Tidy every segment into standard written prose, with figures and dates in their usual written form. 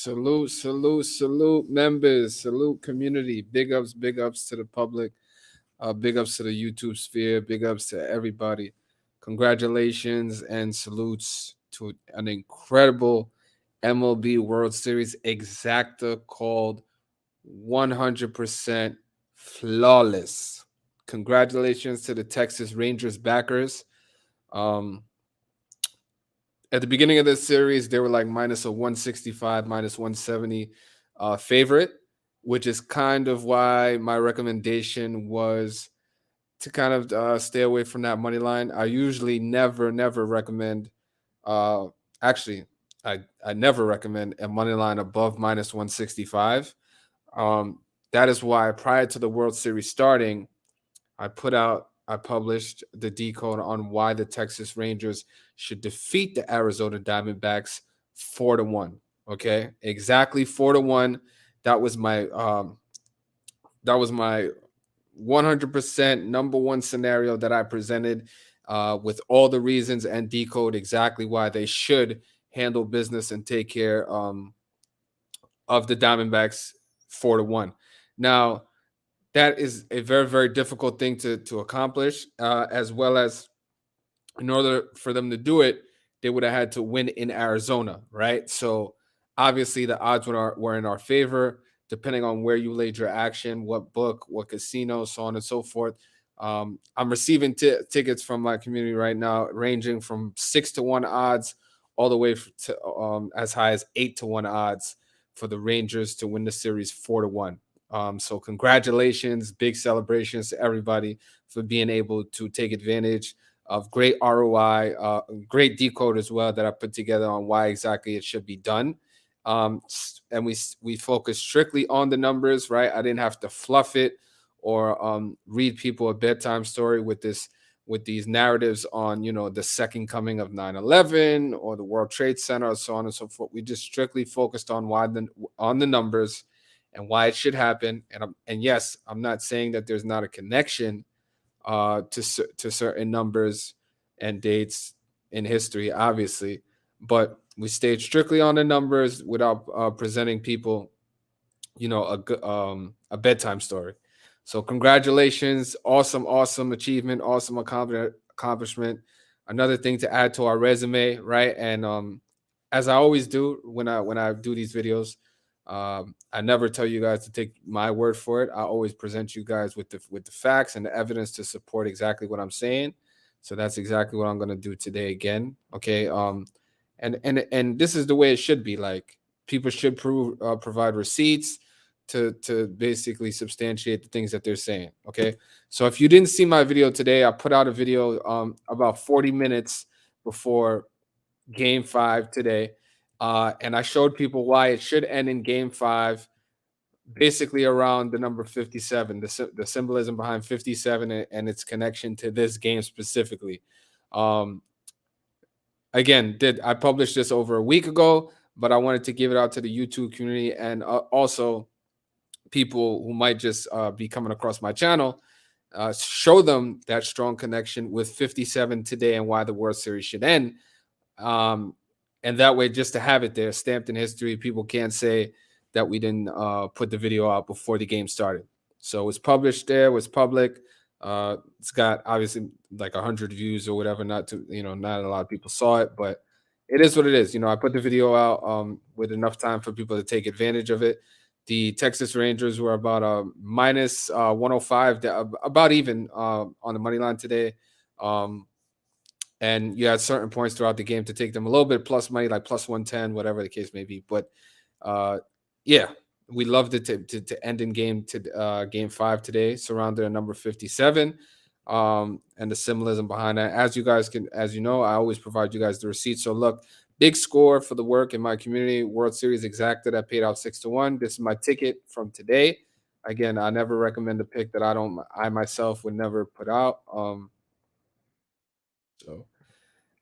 Salute, salute, salute, members, salute, community. Big ups to the public. Big ups to the YouTube sphere. Big ups to everybody. Congratulations and salutes to an incredible MLB World Series exacta called 100% flawless. Congratulations to the Texas Rangers backers. At the beginning of this series, they were like minus a 165, minus 170 favorite, which is kind of why my recommendation was to kind of stay away from that money line. I usually never recommend. Actually, I never recommend a money line above minus 165. That is why prior to the World Series starting, I published the decode on why the Texas Rangers should defeat the Arizona Diamondbacks 4-1. Okay, exactly 4-1. That was my 100% number one scenario that I presented with all the reasons and decode exactly why they should handle business and take care of the Diamondbacks 4-1. Now, that is a very difficult thing to accomplish, as well as in order for them to do it, they would have had to win in Arizona, right? So obviously the odds were in our favor, depending on where you laid your action, what book, what casino, so on and so forth. I'm receiving tickets from my community right now, ranging from 6-1 odds all the way to as high as 8-1 odds for the Rangers to win the series 4-1. So congratulations, big celebrations to everybody for being able to take advantage of great ROI, great decode as well that I put together on why exactly it should be done. And we focus strictly on the numbers, right? I didn't have to fluff it or read people a bedtime story with these narratives on, the second coming of 9/11 or the World Trade Center, so on and so forth. We just strictly focused on the numbers and why it should happen. And yes, I'm not saying that there's not a connection to certain numbers and dates in history, obviously, but we stayed strictly on the numbers without presenting people, a bedtime story. So congratulations, awesome achievement, awesome accomplishment. Another thing to add to our resume, right? And as I always do when I do these videos, I never tell you guys to take my word for it. I always present you guys with the facts and the evidence to support exactly what I'm saying. So that's exactly what I'm going to do today again. Okay. And this is the way it should be. Like, people should provide receipts to basically substantiate the things that they're saying. Okay. So if you didn't see my video today, I put out a video about 40 minutes before Game 5 today. And I showed people why it should end in Game 5, basically around the number 57, the symbolism behind 57 and its connection to this game specifically. Again, I published this over a week ago, but I wanted to give it out to the YouTube community and also people who might just be coming across my channel. Show them that strong connection with 57 today and why the World Series should end. And that way, just to have it there stamped in history, people can't say that we didn't put the video out before the game started. So it's published there, it's public. It's got obviously like 100 views or whatever. Not to, not a lot of people saw it, but it is what it is. I put the video out with enough time for people to take advantage of it. The Texas Rangers were about minus 105, about even on the money line today. Um, and you had certain points throughout the game to take them a little bit plus money, like plus 110, whatever the case may be. But uh, yeah, we loved it to end in game 5 today, surrounded at number 57. And the symbolism behind that. As you know, I always provide you guys the receipts. So look, big score for the work in my community. World Series Exacta that paid out 6-1. This is my ticket from today. Again, I never recommend a pick that I myself would never put out. So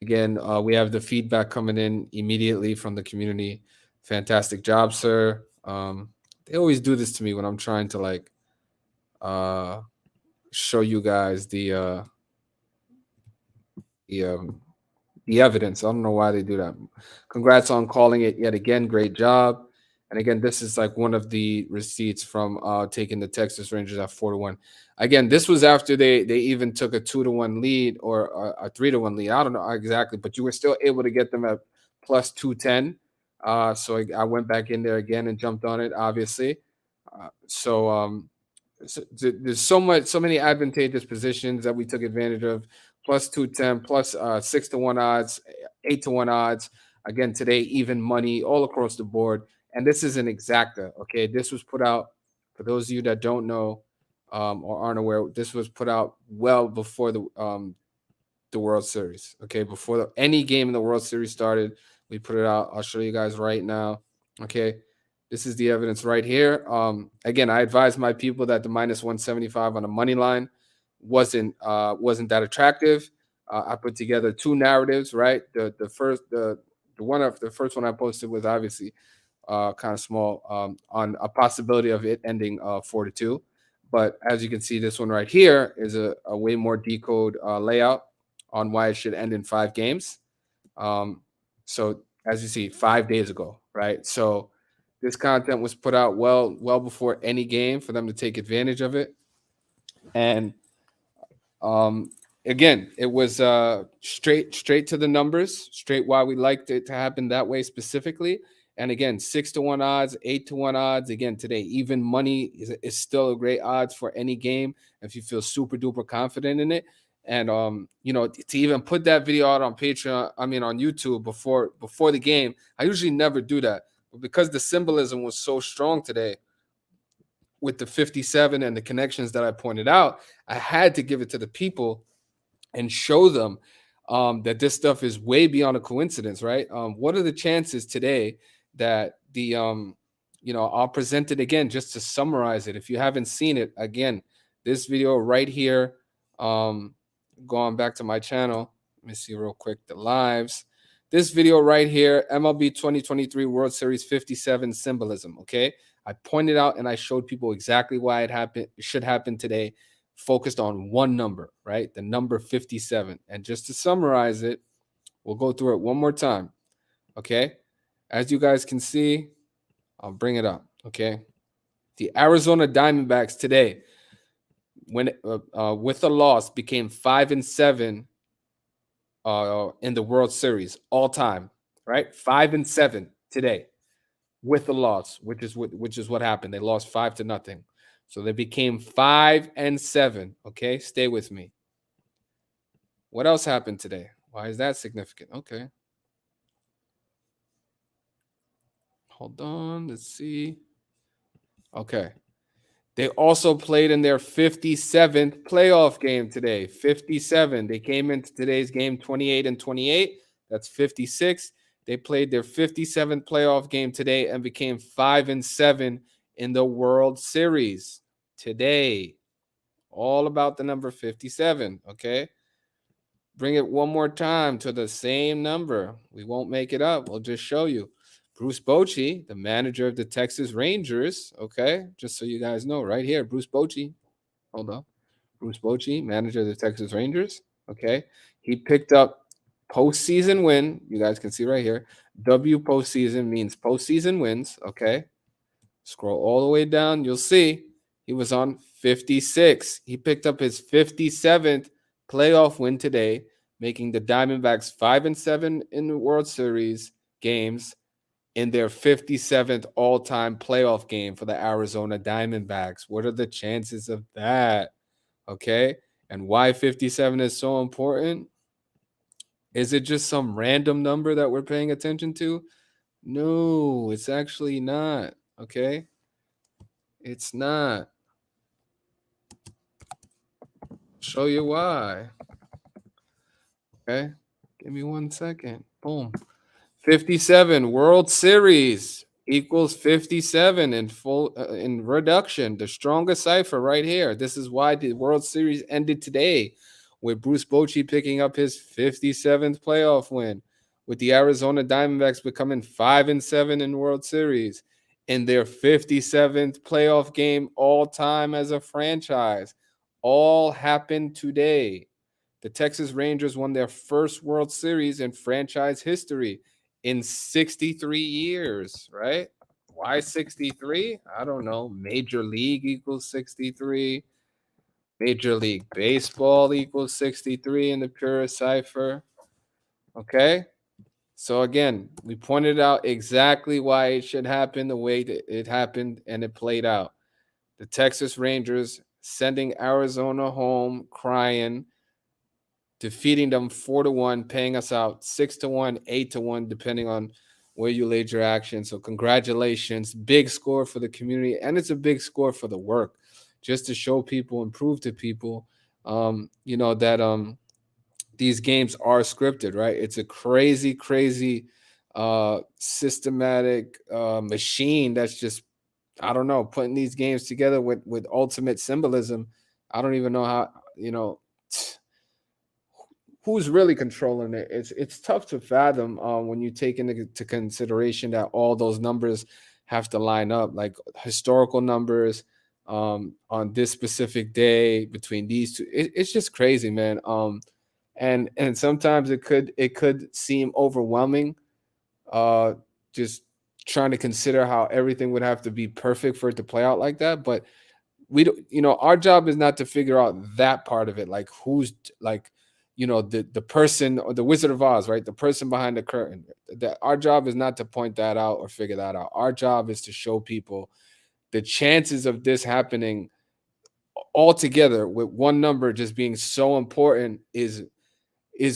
again, we have the feedback coming in immediately from the community. Fantastic job, sir. They always do this to me when I'm trying to uh, show you guys the um, the evidence. I don't know why they do that. Congrats on calling it yet again. Great job. And again, this is like one of the receipts from taking the Texas Rangers at 4-1. Again, this was after they even took a 2-1 lead or a 3-1 lead. I don't know exactly, but you were still able to get them at plus 210. So I went back in there again and jumped on it, obviously. There's so many advantageous positions that we took advantage of. Plus 210, plus 6-1 odds, 8-1 odds. Again, today, even money all across the board. And this is an exacta. Okay. This was put out for those of you that don't know or aren't aware. This was put out well before the World Series. Okay. Before any game in the World Series started, we put it out. I'll show you guys right now. Okay. This is the evidence right here. Again, I advise my people that the minus 175 on the money line wasn't that attractive. I put together two narratives, right? The first one I posted was obviously kind of small on a possibility of it ending 4-2. But as you can see, this one right here is a way more decode layout on why it should end in 5 games. So as you see, 5 days ago, right? So this content was put out well before any game for them to take advantage of it. And um, again, it was straight to the numbers, straight why we liked it to happen that way specifically. And again, 6-1 odds, 8-1 odds. Again, today, even money is still a great odds for any game if you feel super duper confident in it. And to even put that video out on Patreon, I mean on YouTube before the game, I usually never do that. But because the symbolism was so strong today, with the 57 and the connections that I pointed out, I had to give it to the people and show them that this stuff is way beyond a coincidence, right? What are the chances today that I'll present it again just to summarize it. If you haven't seen it, again, this video right here, going back to my channel, let me see real quick the lives. This video right here, MLB 2023 World Series 57 symbolism, okay? I pointed out and I showed people exactly why it should happen today, focused on one number, right? The number 57. And just to summarize it, we'll go through it one more time, okay? As you guys can see, I'll bring it up, okay? The Arizona Diamondbacks today, when with a loss, became 5-7 in the World Series all time, right? 5-7 today with the loss, which is what happened. They lost 5-0. So they became 5-7. Okay, stay with me. What else happened today? Why is that significant? Okay. Hold on. Let's see. Okay. They also played in their 57th playoff game today. 57. They came into today's game 28-28. That's 56. They played their 57th playoff game today and became 5-7 in the World Series today. All about the number 57. Okay. Bring it one more time to the same number. We won't make it up. We'll just show you. Bruce Bochy, the manager of the Texas Rangers. Okay. Just so you guys know, right here, Bruce Bochy. Hold on. Bruce Bochy, manager of the Texas Rangers. Okay. He picked up postseason win. You guys can see right here. W postseason means postseason wins. Okay. Scroll all the way down. You'll see He was on 56. He picked up his 57th playoff win today, making the Diamondbacks 5-7 in the World Series games in their 57th all-time playoff game for the Arizona Diamondbacks. What are the chances of that? Okay? And why 57 is so important? Is it just some random number that we're paying attention to? No, it's actually not. Okay? It's not. Show you why. Okay? Give me 1 second. Boom. 57 World Series equals 57 in full in reduction. The strongest cipher right here. This is why the World Series ended today with Bruce Bochy picking up his 57th playoff win, with the Arizona Diamondbacks becoming 5-7 in World Series in their 57th playoff game all time as a franchise. All happened today. The Texas Rangers won their first World Series in franchise history in 63 years, right? Why 63? I don't know. Major League equals 63. Major League Baseball equals 63 in the purest cipher. Okay. So again, we pointed out exactly why it should happen the way that it happened, and it played out. The Texas Rangers sending Arizona home crying, defeating them 4-1, paying us out 6-1, 8-1, depending on where you laid your action. So congratulations, big score for the community, and it's a big score for the work, just to show people and prove to people, that these games are scripted, right? It's a crazy, crazy, systematic machine that's just, I don't know, putting these games together with ultimate symbolism. I don't even know how, you know. Who's really controlling it. It's tough to fathom when you take into consideration that all those numbers have to line up, like historical numbers on this specific day between these two. It's just crazy, man. And sometimes it could seem overwhelming, uh, just trying to consider how everything would have to be perfect for it to play out like that. But we don't, our job is not to figure out that part of it, like who's like, the person, or the Wizard of Oz, right? The person behind the curtain. That our job is not to point that out or figure that out. Our job is to show people the chances of this happening altogether, with one number just being so important, is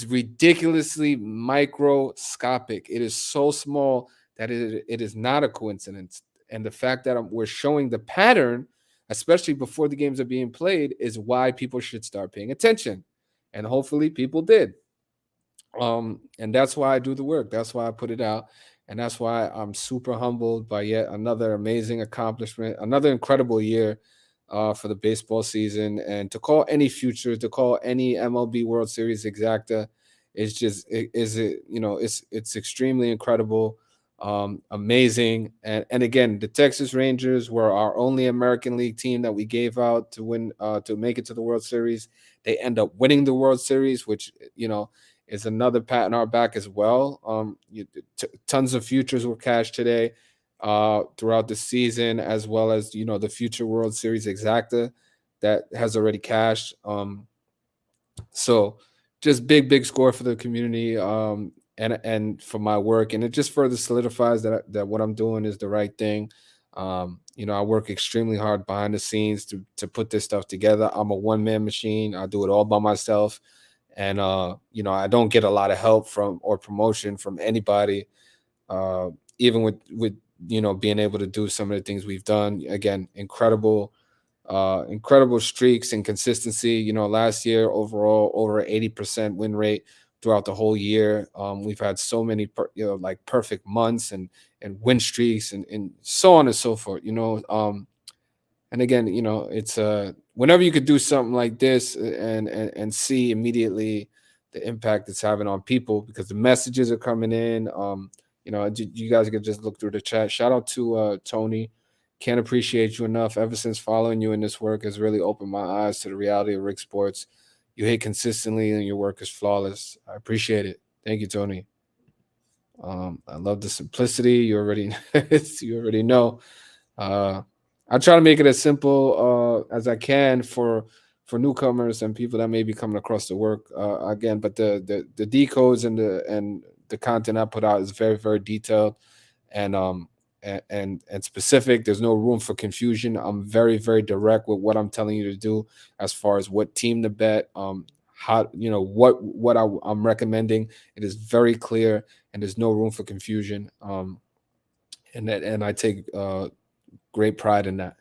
ridiculously microscopic. It is so small that it is not a coincidence. And the fact that we're showing the pattern, especially before the games are being played, is why people should start paying attention. And hopefully people did. And that's why I do the work. That's why I put it out. And that's why I'm super humbled by yet another amazing accomplishment, another incredible year for the baseball season. And to call any future, to call any MLB World Series exacta is just it's extremely incredible, amazing. And again, the Texas Rangers were our only American League team that we gave out to win, to make it to the World Series. They end up winning the World Series, which is another pat on our back as well. Tons of futures were cashed today, throughout the season, as well as the future World Series exacta that has already cashed. So just big score for the community, and for my work, and it just further solidifies that what I'm doing is the right thing. I work extremely hard behind the scenes to put this stuff together. I'm a one-man machine. I do it all by myself, and I don't get a lot of help from or promotion from anybody, uh even with being able to do some of the things we've done. Again, incredible streaks and consistency. Last year overall over 80% win rate throughout the whole year. We've had so many like perfect months and win streaks and so on and so forth. And again, it's whenever you could do something like this, and see immediately the impact it's having on people, because the messages are coming in. You guys could just look through the chat. Shout out to Tony. Can't appreciate you enough. Ever since following you in this work has really opened my eyes to the reality of rig sports. You hit consistently and your work is flawless. I appreciate it. Thank you, Tony. I love the simplicity. You already you already know. Uh, I try to make it as simple as I can for newcomers and people that may be coming across the work again. But the decodes and the content I put out is very very detailed and and specific. There's no room for confusion. I'm very very direct with what I'm telling you to do as far as what team to bet. How I'm recommending. It is very clear and there's no room for confusion. And I take great pride in that.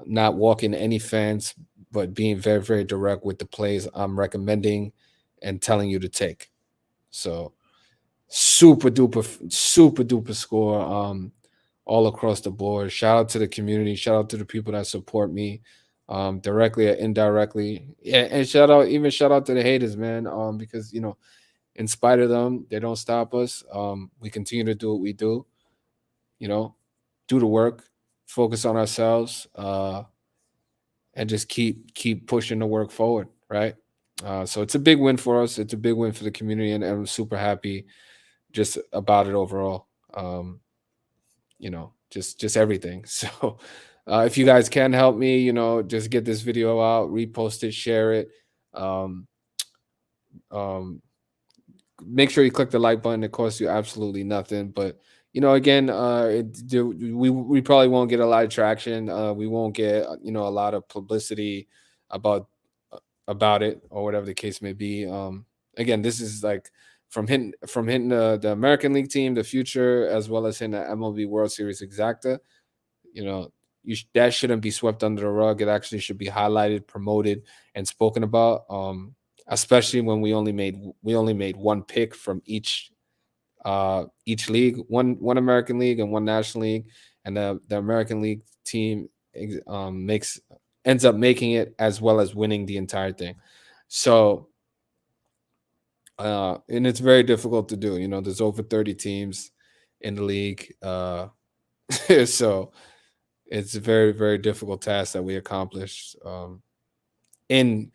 Not walking any fence, but being very, very direct with the plays I'm recommending and telling you to take. So super duper score all across the board. Shout out to the community. Shout out to the people that support me directly or indirectly. Yeah, and shout out to the haters, man. Because in spite of them, they don't stop us. We continue to do what we do, you know, do the work, focus on ourselves. And just keep pushing the work forward, right? So it's a big win for us. It's a big win for the community, and I'm super happy just about it overall. Just everything. So if you guys can help me, just get this video out, repost it, share it. Um, um, Make sure you click the like button. It costs you absolutely nothing. But again, we probably won't get a lot of traction. We won't get a lot of publicity about about it or whatever the case may be. Again, this is like from hitting the American League team, the future, as well as hitting the MLB World Series Exacta. You know, that shouldn't be swept under the rug. It actually should be highlighted, promoted, and spoken about. Especially when we only made one pick from each league, one American League and one National League, and the American League team makes ends up making it as well as winning the entire thing. So and it's very difficult to do. There's over 30 teams in the league, so it's a very very difficult task that we accomplished in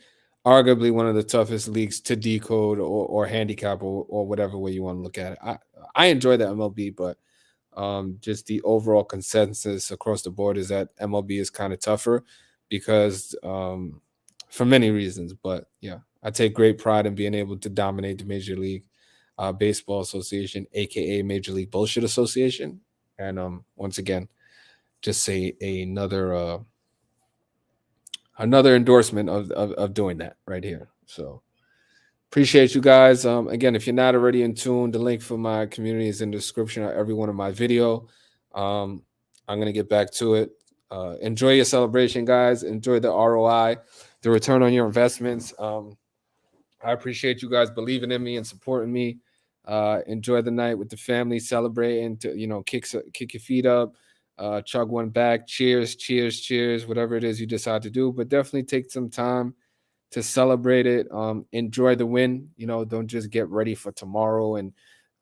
arguably one of the toughest leagues to decode or handicap or whatever way you want to look at it. I enjoy the MLB, but just the overall consensus across the board is that MLB is kind of tougher because for many reasons. But yeah, I take great pride in being able to dominate the Major League Baseball Association, aka Major League Bullshit Association. And once again, just say another endorsement of doing that right here. So appreciate you guys. Again, if you're not already in tune, the link for my community is in the description of every one of my video. Um, I'm gonna get back to it. Enjoy your celebration, guys. Enjoy the ROI, the return on your investments. I appreciate you guys believing in me and supporting me. Enjoy the night with the family, celebrating. To kick your feet up, chug one back. Cheers, cheers, cheers. Whatever it is you decide to do, but definitely take some time to celebrate it. Enjoy the win. Don't just get ready for tomorrow and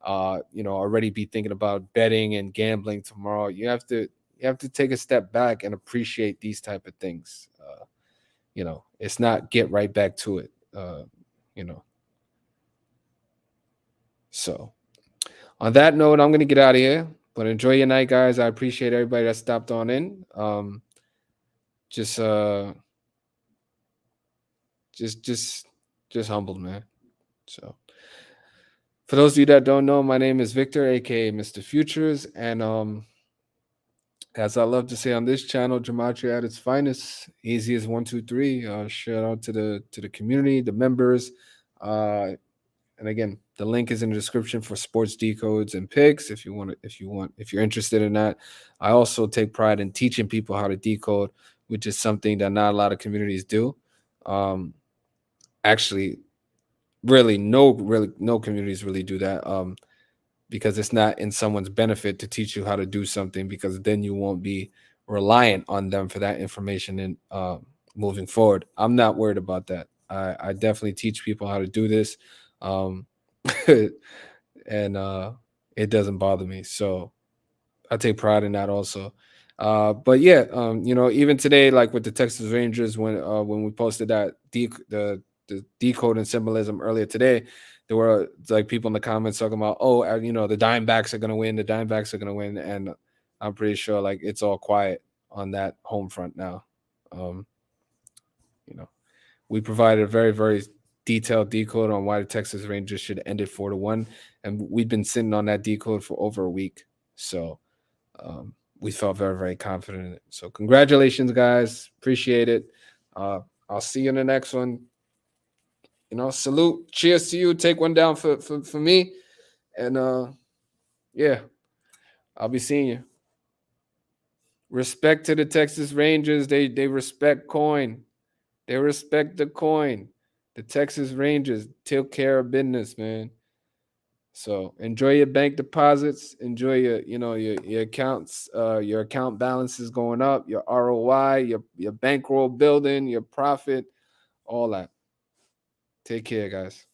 already be thinking about betting and gambling tomorrow. You have to take a step back and appreciate these type of things. It's not get right back to it. You know. So on that note, I'm gonna get out of here. But enjoy your night, guys. I appreciate everybody that stopped on in. Just just just just humbled, man. So for those of you that don't know, my name is Victor, aka Mr. Futures, and as I love to say on this channel, gematria at its finest, easy as 1, 2, 3. Shout out to the community, the members, and again, the link is in the description for sports decodes and picks if you're interested in that. I also take pride in teaching people how to decode, which is something that not a lot of communities do. Um, Actually, really no communities really do that. Because it's not in someone's benefit to teach you how to do something because then you won't be reliant on them for that information and moving forward. I'm not worried about that. I definitely teach people how to do this. Um, and it doesn't bother me. So I take pride in that also. But yeah, even today, like with the Texas Rangers, when we posted that the decode and symbolism earlier today, there were like people in the comments talking about, oh, the Diamondbacks are gonna win, the Diamondbacks are gonna win, and I'm pretty sure like it's all quiet on that home front now. Um, you know, we provided a very, very detailed decode on why the Texas Rangers should end it 4-1, and we've been sitting on that decode for over a week. So we felt very, very confident in it. So congratulations, guys. Appreciate it. I'll see you in the next one. Salute. Cheers to you. Take one down for me. And yeah, I'll be seeing you. Respect to the Texas Rangers. They respect coin. They respect the coin. The Texas Rangers take care of business, man. So enjoy your bank deposits. Enjoy your accounts. Your account balance is going up. Your ROI, your bankroll building, your profit, all that. Take care, guys.